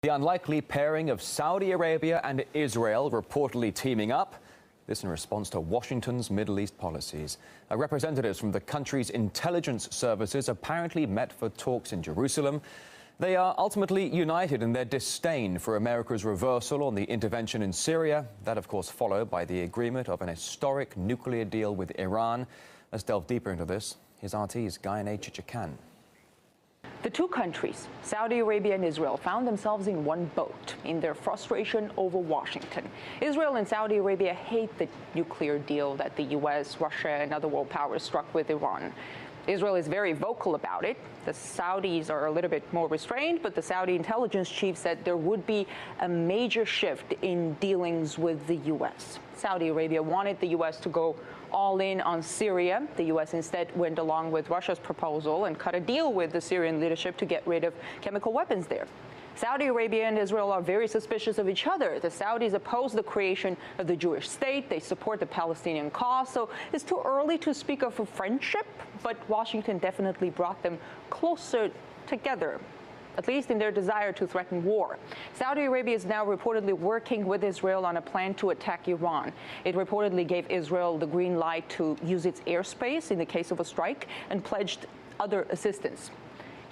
The unlikely pairing of Saudi Arabia and Israel reportedly teaming up. This in response to Washington's Middle East policies. Representatives from the country's intelligence services apparently met for talks in Jerusalem. They are ultimately united in their disdain for America's reversal on the intervention in Syria. That, of course, followed by the agreement of an historic nuclear deal with Iran. Let's delve deeper into this. Here's RT's Guyane Chichikan. The two countries, Saudi Arabia and Israel, found themselves in one boat in their frustration over Washington. Israel and Saudi Arabia hate the nuclear deal that the U.S., Russia, and other world powers struck with Iran. Israel is very vocal about it. The Saudis are a little bit more restrained, but the Saudi intelligence chief said there would be a major shift in dealings with the U.S. Saudi Arabia wanted the U.S. to go all in on Syria. The U.S. instead went along with Russia's proposal and cut a deal with the Syrian leadership to get rid of chemical weapons there. Saudi Arabia and Israel are very suspicious of each other. The Saudis oppose the creation of the Jewish state. They support the Palestinian cause. So it's too early to speak of a friendship, but Washington definitely brought them closer together, at least in their desire to threaten war. Saudi Arabia is now reportedly working with Israel on a plan to attack Iran. It reportedly gave Israel the green light to use its airspace in the case of a strike and pledged other assistance.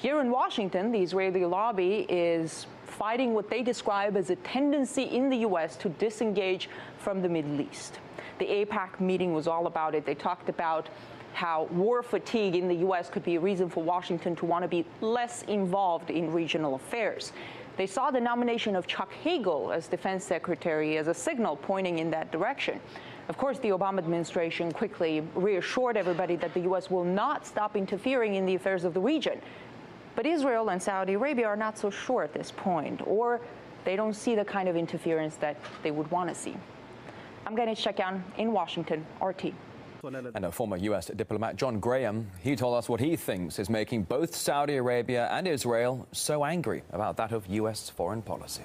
Here in Washington, the Israeli lobby is fighting what they describe as a tendency in the U.S. to disengage from the Middle East. The AIPAC meeting was all about it. They talked about how war fatigue in the U.S. could be a reason for Washington to want to be less involved in regional affairs. They saw the nomination of Chuck Hagel as defense secretary as a signal pointing in that direction. Of course, the Obama administration quickly reassured everybody that the U.S. will not stop interfering in the affairs of the region. But Israel and Saudi Arabia are not so sure at this point, or they don't see the kind of interference that they would want to see. I'm Guyane Chichikan in Washington, RT. And a former U.S. diplomat, John Graham, he told us what he thinks is making both Saudi Arabia and Israel so angry about that of U.S. foreign policy.